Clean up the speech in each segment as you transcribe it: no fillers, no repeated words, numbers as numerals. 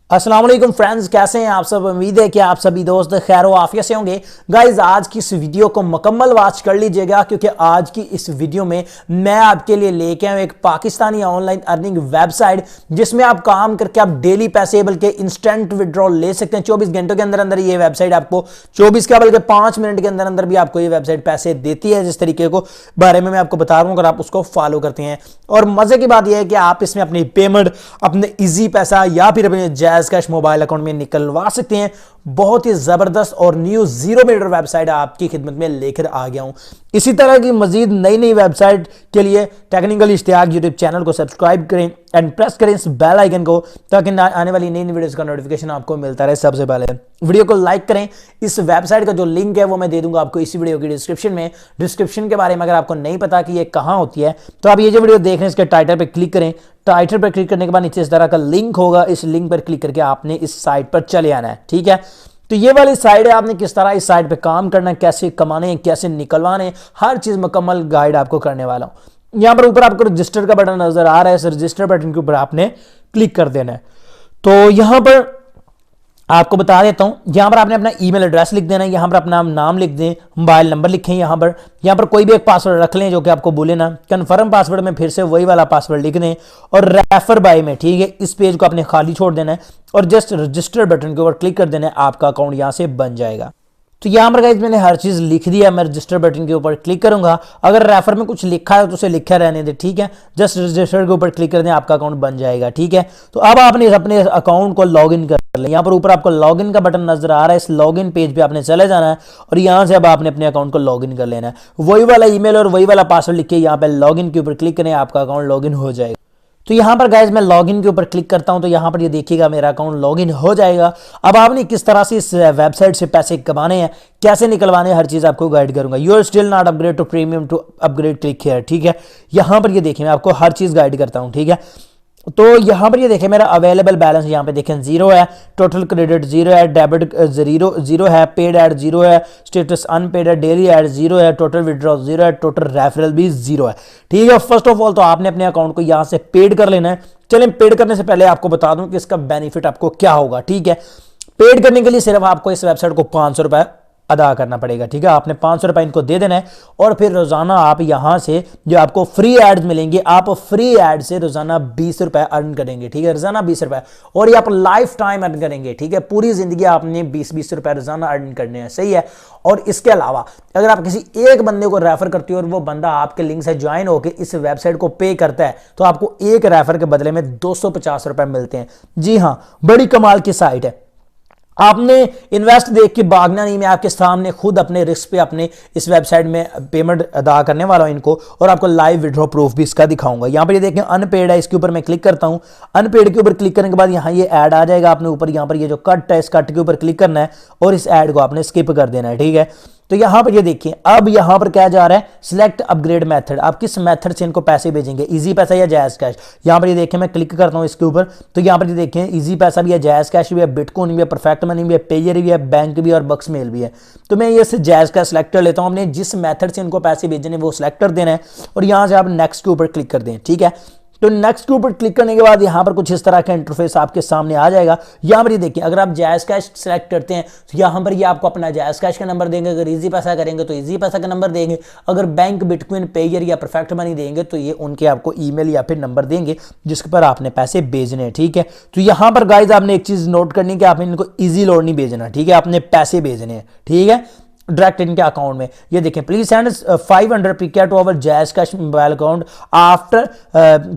अस्सलाम वालेकुम फ्रेंड्स, कैसे हैं आप सब। उम्मीद है कि आप सभी दोस्त खैर व आफियत से होंगे। गाइज आज की इस वीडियो को मुकम्मल वॉच कर लीजिएगा क्योंकि आज की इस वीडियो में मैं आपके लिए लेके आया एक पाकिस्तानी ऑनलाइन अर्निंग वेबसाइट जिसमें आप काम करके आप डेली पैसे बल्कि इंस्टेंट विड्रॉल ले सकते हैं। 24 घंटों के अंदर अंदर ये वेबसाइट आपको 24 का बल्कि 5 मिनट के अंदर अंदर भी आपको ये वेबसाइट पैसे देती है। जिस तरीके को बारे में मैं आपको बता रहा हूँ, अगर आप उसको फॉलो करते हैं। और मजे की बात यह है कि आप इसमें अपनी पेमेंट अपने इजी पैसा या फिर अपने जायज कैश मोबाइल अकाउंट में निकलवा सकते हैं। बहुत ही जबरदस्त और न्यू 0 मीटर वेबसाइट आपकी खिदमत में लेकर आ गया हूं। इसी तरह की मजीद नई नई वेबसाइट के लिए टेक्निकल इश्तियाक यूट्यूब चैनल को सब्सक्राइब करें एंड प्रेस करें इस बेल आइकन को ताकि आने वाली नई नई वीडियोस का नोटिफिकेशन आपको मिलता रहे। सबसे पहले वीडियो को लाइक करें। इस वेबसाइट का जो लिंक है वो मैं दे दूंगा आपको इसी वीडियो की डिस्क्रिप्शन में। डिस्क्रिप्शन के बारे में अगर आपको नहीं पता कि ये कहां होती है तो आप ये जो वीडियो देख रहे हैं इसके टाइटल पर क्लिक करें। टाइटल पर क्लिक करने के बाद नीचे इस तरह का लिंक होगा, इस लिंक पर क्लिक करके आपने इस साइट पर चले आना है। ठीक है, तो ये वाली साइट है, आपने किस तरह इस साइट पे काम करना है, कैसे कमाने हैं, कैसे निकलवाने, हर चीज मुकम्मल गाइड आपको करने वाला हूं। यहां पर ऊपर आपको रजिस्टर का बटन नजर आ रहा है, इस रजिस्टर बटन के ऊपर आपने क्लिक कर देना है। तो यहां पर आपको बता देता हूं, यहां पर आपने अपना ईमेल एड्रेस लिख देना है, यहां पर अपना नाम लिख दें, मोबाइल नंबर लिखें, यहां पर कोई भी एक पासवर्ड रख लें जो कि आपको बोले ना। कंफर्म पासवर्ड में फिर से वही वाला पासवर्ड लिख दें और रेफर बाय में, ठीक है, इस पेज को आपने खाली छोड़ देना है और जस्ट रजिस्टर बटन के ऊपर क्लिक कर देना है। आपका अकाउंट यहां से बन जाएगा। तो यहां पर गाइस मैंने हर चीज लिख दिया। मैं रजिस्टर बटन के ऊपर क्लिक करूंगा। अगर रेफर में कुछ लिखा है तो उसे लिखा रहने दे, ठीक है। जस्ट रजिस्टर के ऊपर क्लिक कर दें, आपका अकाउंट बन जाएगा। ठीक है, तो अब आपने अपने अकाउंट को लॉगिन कर लें। यहां पर ऊपर आपको लॉगिन का बटन नजर आ रहा है, इस लॉगिन पेज पे आपने चले जाना है और यहां से अब आपने अपने अकाउंट को लॉगिन कर लेना है। वही वाला ईमेल और वही वाला पासवर्ड लिख के यहाँ पे लॉगिन के ऊपर क्लिक करें, आपका अकाउंट लॉगिन हो जाएगा। तो यहां पर गाइज मैं लॉगिन के ऊपर क्लिक करता हूं तो यहां पर ये देखिएगा मेरा अकाउंट लॉगिन हो जाएगा। अब आपने किस तरह से इस वेबसाइट से पैसे कमाने हैं, कैसे निकलवाने हैं, हर चीज आपको गाइड करूंगा। You are still not upgrade to premium to upgrade click here. ठीक है, यहां पर ये देखिए मैं आपको हर चीज गाइड करता हूं। ठीक है, तो यहां पर ये देखें मेरा अवेलेबल बैलेंस यहां पे देखें 0 है, टोटल क्रेडिट 0 है, डेबिट 0 है, पेड ऐड 0 है, स्टेटस अनपेड है, डेली ऐड 0 है, टोटल विड्रॉ 0 है, टोटल रेफरल भी 0 है। ठीक है, फर्स्ट ऑफ ऑल तो आपने अपने अकाउंट को यहां से पेड कर लेना है। चलें, पेड करने से पहले आपको बता दूं कि इसका बेनिफिट आपको क्या होगा। ठीक है, पेड करने के लिए सिर्फ आपको इस वेबसाइट को 500 रुपए अदा करना पड़ेगा। ठीक है, आपने 500 रुपए इनको दे देना है और फिर रोजाना आप यहां से जो आपको फ्री एड्स मिलेंगे, आप फ्री एड से रोजाना 20 रुपए अर्न करेंगे। ठीक है, रोजाना 20 रुपए और ये आप लाइफ टाइम अर्न करेंगे। ठीक है, पूरी जिंदगी आपने 20-20 रुपए रोजाना अर्न करने हैं। सही है, और इसके अलावा अगर आप किसी एक बंदे को रेफर करते हो और वो बंदा आपके लिंक से ज्वाइन होकर इस वेबसाइट को पे करता है तो आपको एक रेफर के बदले में 250 रुपए मिलते हैं। जी हाँ, बड़ी कमाल की साइट है। आपने इन्वेस्ट देख के भागना नहीं, मैं आपके सामने खुद अपने रिस्क पे अपने इस वेबसाइट में पेमेंट अदा करने वाला हूं इनको और आपको लाइव विड्रॉ प्रूफ भी इसका दिखाऊंगा। यहां पर ये देखें अनपेड है, इसके ऊपर मैं क्लिक करता हूं। अनपेड के ऊपर क्लिक करने के बाद यहां ये ऐड आ जाएगा। आपने ऊपर यहां पर ये जो कट है इस कट के ऊपर क्लिक करना है और इस ऐड को आपने स्किप कर देना है। ठीक है, तो यहां पर ये देखिए अब यहां पर क्या जा रहा है, सिलेक्ट अपग्रेड मेथड। आप किस मेथड से इनको पैसे भेजेंगे, इजी पैसा या जायज कैश। यहां पर ये देखिए मैं क्लिक करता हूं इसके ऊपर तो यहां पर ये देखें इजी पैसा भी है, जायज कैश भी है, बिटकॉइन भी है, परफेक्ट मनी भी है, पेयर भी है, बैंक भी है और बक्स मेल भी है। तो मैं ये से जायज कैश सेलेक्ट कर लेता हूं। हमने जिस मेथड से इनको पैसे भेजने वो सिलेक्ट कर देना है और यहां से आप नेक्स्ट के ऊपर क्लिक कर दें। ठीक है, तो नेक्स्ट के ऊपर क्लिक करने के बाद यहां पर कुछ इस तरह का इंटरफेस आपके सामने आ जाएगा। यहां पर ये देखिए अगर आप जायज कैश सेलेक्ट करते हैं तो यहां पर ये आपको अपना जायज कैश का नंबर देंगे। अगर इजी पैसा करेंगे तो इजी पैसा का नंबर देंगे। अगर बैंक, बिटकॉइन, पेयर या परफेक्ट मनी देंगे तो ये उनके आपको ईमेल या फिर नंबर देंगे जिसके पर आपने पैसे भेजने हैं। ठीक है, तो यहां पर गाइज आपने एक चीज नोट करनी कि आपने इनको इजी लोड नहीं भेजना। ठीक है, आपने पैसे भेजने हैं। ठीक है, डायरेक्ट इनके अकाउंट में। ये देखें please send 500 pick to our JazzCash mobile account after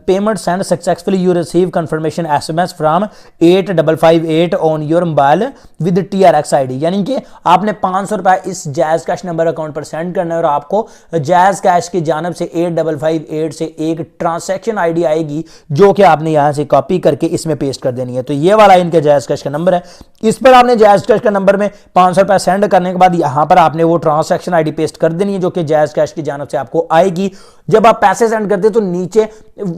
payment send successfully you receive confirmation SMS from 8558 on your mobile with TRX ID। यानी कि आपने 500 रुपए इस जायज कैश नंबर अकाउंट पर सेंड करना है और आपको जायज कैश की जानब से 8558 से एक ट्रांसैक्शन ID आएगी जो कि आपने यहां से कॉपी करके इसमें पेस्ट कर देनी है। तो ये वाला इनके जायज कैश का नंबर है, इस पर आपने जायज कैश का नंबर में 500 रुपए सेंड करने के बाद यहां पर आपने वो ट्रांजैक्शन आईडी पेस्ट कर देनी है जो कि जैज़ कैश की जानब से आपको आएगी। जब आप पैसे सेंड करते हैं तो नीचे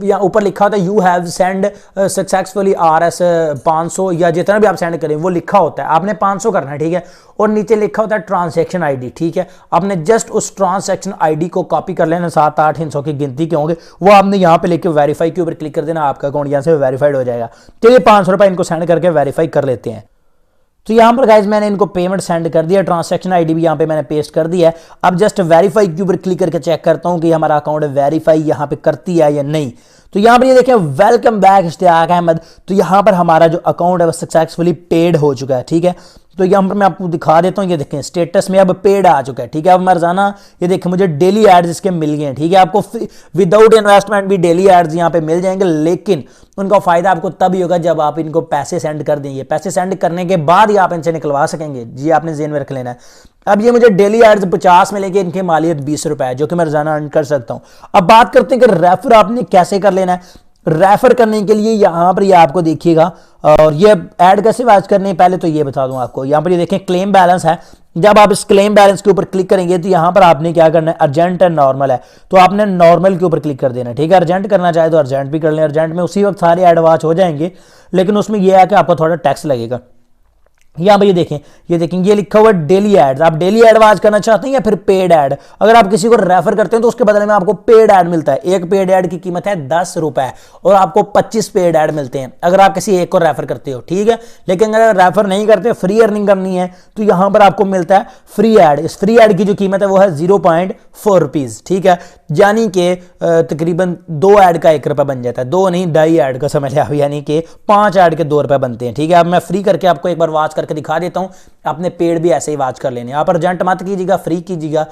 या ऊपर लिखा होता है you have send successfully RS 500 या जितना भी आप सेंड करें वो लिखा होता है, आपने 500 करना है, ठीक है। और नीचे लिखा होता है ट्रांजैक्शन आईडी, ठीक है। आपने जस्ट उस ट्रांजैक्शन आईडी को कॉपी कर लेना, 7-8 हिस्सों की गिनती के होंगे, वो आपने यहाँ पे लेके वेरीफाई के ऊपर क्लिक कर देना, आपका अकाउंट यहाँ से वेरीफाइड हो जाएगा। चलिए 500 रुपये इनको सेंड करके वेरीफाई कर लेते हैं। तो यहाँ पर गाइज मैंने इनको पेमेंट सेंड कर दिया, ट्रांजैक्शन आईडी भी यहाँ पे मैंने पेस्ट कर दिया है। अब जस्ट वेरीफाई के ऊपर क्लिक करके चेक करता हूँ कि हमारा अकाउंट वेरीफाई यहाँ पे करती है या नहीं। तो यहाँ पर ये देखें वेलकम बैक इश्तियाक अहमद, तो यहाँ पर हमारा जो अकाउंट है वो सक्सेसफुली पेड हो चुका है, ठीक है। तो यहाँ पर मैं आपको दिखा देता हूँ, ये देखें स्टेटस में अब पेड आ चुका है, ठीक है। अब मर्जाना ये देखें मुझे डेली एड्स इसके मिल गए हैं, ठीक है। आपको विदाउट इन्वेस्टमेंट भी डेली एड्स यहाँ पे मिल जाएंगे, लेकिन उनका फायदा आपको तभी होगा जब आप इनको पैसे सेंड कर देंगे। पैसे सेंड करने के बाद ही आप इनसे निकलवा सकेंगे, जी आपने ज़हन में रख लेना है। अब ये मुझे डेली एड्स 50 मिलेंगे, इनकी मालियत 20 रुपए है जो कि मैं रोजाना अर्न कर सकता हूं। अब बात करते हैं कि रेफर आपने कैसे कर लेना है। रेफर करने के लिए यहां पर ये आपको देखिएगा, और ये ऐड कैसे वाच करनी है पहले तो ये बता दूं आपको। यहां पर ये देखें क्लेम बैलेंस है, जब आप इस क्लेम बैलेंस के ऊपर क्लिक करेंगे तो यहां पर आपने क्या करना है, अर्जेंट एंड नॉर्मल है तो आपने नॉर्मल के ऊपर क्लिक कर देना, ठीक है। अर्जेंट करना चाहे तो अर्जेंट भी कर लें, अर्जेंट में उसी वक्त सारे ऐड वाच हो जाएंगे, लेकिन उसमें यह है कि आपको थोड़ा टैक्स लगेगा। यहां पर ये देखें ये लिखा हुआ डेली एड्स, आप डेली एड वाच करना चाहते हैं या फिर पेड ऐड। अगर आप किसी को रेफर करते हैं तो उसके बदले में आपको पेड ऐड मिलता है। एक पेड ऐड की कीमत है 10 रुपए और आपको 25 पेड ऐड मिलते हैं अगर आप किसी एक को रेफर करते हो, ठीक है। लेकिन अगर रेफर नहीं करते, फ्री अर्निंग करनी है, तो यहां पर आपको मिलता है फ्री ऐड। इस फ्री ऐड की जो कीमत है वो है 0.4 रुपीज, ठीक है। यानी कि तकरीबन 2 ऐड का 1 रुपया बन जाता है, 2 नहीं 2.5 ऐड का समझ लिया, यानी कि 5 ऐड के 2 रुपए बनते हैं, ठीक है। अब मैं फ्री करके आपको एक बार वाच करके दिखा देता हूं, आपने पेड भी ऐसे ही वाच कर लेने। आप अर्जेंट मत कीजिएगा, फ्री कीजिएगा,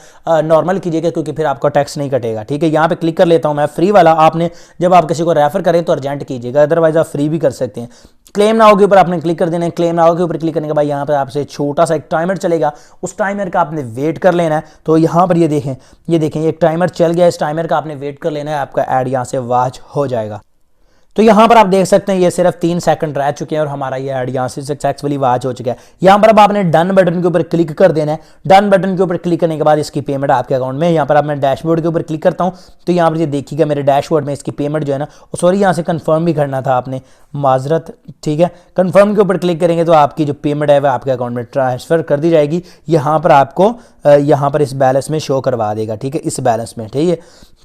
नॉर्मल कीजिएगा, क्योंकि फिर आपका टैक्स नहीं कटेगा, ठीक है। यहां पे क्लिक कर लेता हूं मैं फ्री वाला। आपने जब आप किसी को रेफर करें तो अर्जेंट कीजिएगा, अदरवाइज आप फ्री भी कर सकते हैं। क्लेम नाउ के ऊपर आपने क्लिक कर देना है। क्लेम नाउ के ऊपर क्लिक करने के बाद यहाँ पर आपसे छोटा सा एक टाइमर चलेगा, उस टाइमर का आपने वेट कर लेना है। तो यहाँ पर ये देखें एक टाइमर चल गया, इस टाइमर का आपने वेट कर लेना है, आपका ऐड यहाँ से वॉच हो जाएगा। तो यहां पर आप देख सकते हैं ये सिर्फ 3 सेकंड रह चुके हैं और हमारा ये ऐड यहां से सक्सेसफुली वॉच हो चुका है। यहां पर अब आपने डन बटन के ऊपर क्लिक कर देना है। डन बटन के ऊपर क्लिक करने के बाद इसकी पेमेंट आपके अकाउंट में, यहां पर अब मैं डैशबोर्ड के ऊपर क्लिक करता हूं तो यहां पर ये देखिएगा मेरे डैशबोर्ड में इसकी पेमेंट जो है ना, सॉरी यहां से कंफर्म भी करना था आपने, माजरत, ठीक है। कंफर्म के ऊपर क्लिक करेंगे तो आपकी जो पेमेंट है वह आपके अकाउंट में ट्रांसफर कर दी जाएगी। यहां पर आपको यहां पर इस बैलेंस में शो करवा देगा, ठीक है, इस बैलेंस में, ठीक है।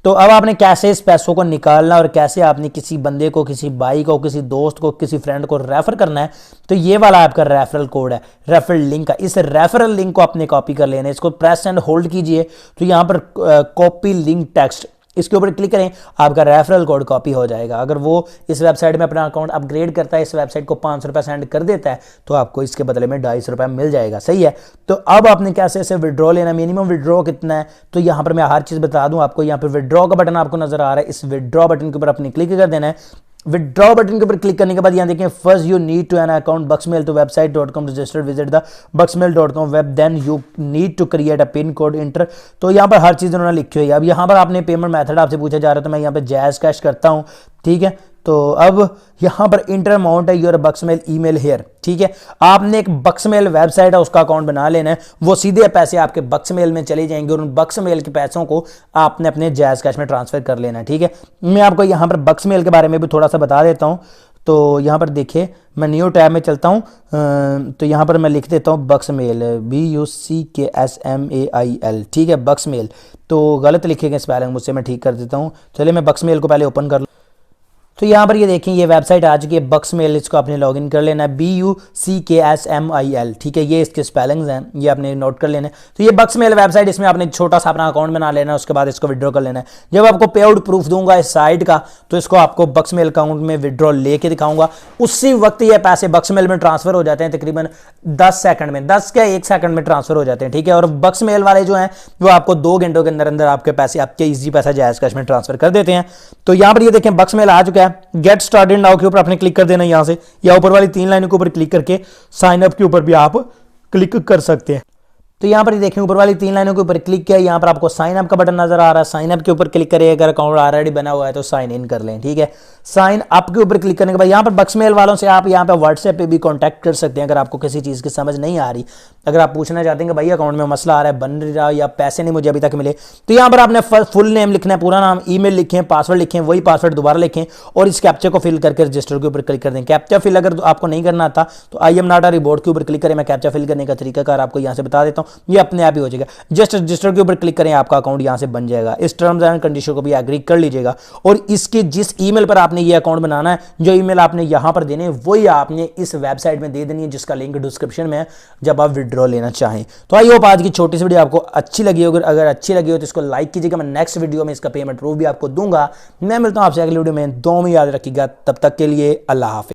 तो अब आपने कैसे इस पैसों को निकालना और कैसे आपने किसी बंदे को, किसी भाई को, किसी दोस्त को, किसी फ्रेंड को रेफर करना है, तो ये वाला आपका रेफरल कोड है, रेफरल लिंक है। इस रेफरल लिंक को आपने कॉपी कर लेना है, इसको प्रेस एंड होल्ड कीजिए तो यहां पर कॉपी लिंक टेक्स्ट, इसके ऊपर क्लिक करें, आपका रेफरल कोड कॉपी हो जाएगा। अगर वो इस वेबसाइट में अपना अकाउंट अपग्रेड करता है, इस वेबसाइट को 500 रुपये सेंड कर देता है, तो आपको इसके बदले में 250 रुपये मिल जाएगा, सही है। तो अब आपने कैसे इसे विड्रॉ लेना, मिनिमम विड्रॉ कितना है, तो यहाँ पर मैं हर चीज़ बता दूँ आपको। यहाँ पर विड्रॉ का बटन आपको नजर आ रहा है, इस विड्रॉ बटन के ऊपर आपने क्लिक कर देना है। विड्रॉ बटन के ऊपर क्लिक करने के बाद यहाँ देखें, first you need to an account Buxmail to website.com registered, visit the buxmail.com web, then you need to create a pin code enter. तो यहाँ पर हर चीज़ उन्होंने लिखी हुई है। अब यहाँ पर आपने पेमेंट मेथड आपसे पूछा जा रहा है, तो मैं यहाँ पे जैज़ कैश करता हूँ, ठीक है। तो अब यहाँ पर इंटर अमाउंट है योर बक्समेल ईमेल हेयर, ठीक है। आपने एक बक्समेल वेबसाइट है उसका अकाउंट बना लेना है, वो सीधे पैसे आपके बक्समेल में चले जाएंगे और उन बक्समेल के पैसों को आपने अपने जैज़ कैश में ट्रांसफर कर लेना है, ठीक है। मैं आपको यहाँ पर बक्समेल के बारे में भी थोड़ा सा बता देता हूँ। तो यहाँ पर देखिए मैं न्यू टैब में चलता हूँ, तो यहाँ पर मैं लिख देता हूँ बक्समेल, BUCKSMAIL, ठीक है, बक्समेल। तो गलत लिखेगा स्पेलिंग, मुझसे मैं ठीक कर देता हूँ। चलिए मैं बक्समेल को पहले ओपन कर लूँ। तो यहाँ पर ये देखें ये वेबसाइट आ चुकी है बक्समेल, इसको आपने लॉगिन कर लेना है, BUCKSMAIL, ठीक है। ये इसके स्पेलिंग्स हैं, ये आपने नोट कर लेना है। तो ये बक्समेल वेबसाइट, इसमें आपने छोटा सा अपना अकाउंट बना लेना है, उसके बाद इसको विड्रॉ कर लेना है। जब आपको पे आउट प्रूफ दूंगा इस साइट का, तो इसको आपको बक्समेल अकाउंट में विड्रॉ लेके दिखाऊंगा, उसी वक्त ये पैसे बक्समेल में ट्रांसफर हो जाते हैं, तकरीबन 10 सेकंड में, 10 क्या 1 सेकंड में ट्रांसफर हो जाते हैं, ठीक है। और बक्समेल वाले जो हैं वो आपको 2 घंटों के अंदर अंदर आपके पैसे, आपके इजी पैसा जैज़ कैश में ट्रांसफर कर देते हैं। तो यहाँ पर ये देखें बक्समेल आ चुका है। गेट स्टार्टेड नाउ के ऊपर आपने क्लिक कर देना है यहाँ से, या ऊपर वाली 3 लाइनों के ऊपर क्लिक करके साइन अप के ऊपर भी आप क्लिक कर सकते हैं। तो यहाँ पर देखें ऊपर वाली 3 लाइनों के ऊपर क्लिक किया, यहाँ पर आपको साइन अप का बटन नजर आ रहा है, साइन अप के ऊपर क्लिक करिए। अगर अकाउंट ऑलरेडी बना हुआ है तो साइन इन कर लें, ठीक है। साइन अप के ऊपर क्लिक करने के बाद यहाँ पर बक्समेल वालों से आप यहाँ पे व्हाट्सएप पे भी कांटेक्ट कर सकते हैं अगर आपको किसी चीज़ की समझ नहीं आ रही। अगर आप पूछना चाहते हैं कि भाई अकाउंट में मसला आ रहा है, बन नहीं रहा या पैसे नहीं मुझे अभी तक मिले, तो यहाँ पर आपने फुल नेम लिखना है, पूरा नाम, ईमेल लिखें, पासवर्ड लिखें, वही पासवर्ड दोबारा लिखें और इस कैप्चा को फिल करके रजिस्टर के ऊपर क्लिक कर दें। कैप्चा फिल अगर आपको नहीं करना आता तो आई एम नॉट अ रिबोर्ड के ऊपर क्लिक करें। मैं कैप्चा फिल करने का तरीकाकार आपको यहाँ से बता देता हूँ, ये अपने आप ही हो जाएगा। जस्ट रजिस्टर के ऊपर क्लिक करें, आपका अकाउंट यहाँ से बन जाएगा। इस टर्म्स एंड कंडीशन को भी एग्री कर लीजिएगा और इसके जिस ईमेल पर आपने ये अकाउंट बनाना है, जो ईमेल आपने यहाँ पर देने वही आपने इस वेबसाइट में दे देनी है, जिसका लिंक डिस्क्रिप्शन में है, जब आप विड्रॉ लेना चाहें। तो आई होप आज की छोटी सी वीडियो आपको अच्छी लगी होगी। अगर अच्छी लगी हो तो इसको लाइक कीजिएगा। मैं नेक्स्ट वीडियो में इसका पेमेंट प्रूफ भी आपको दूंगा। मैं मिलता हूं आपसे अगली वीडियो में, दो में याद रखिएगा। तब तक के लिए अल्लाह हाफिज़।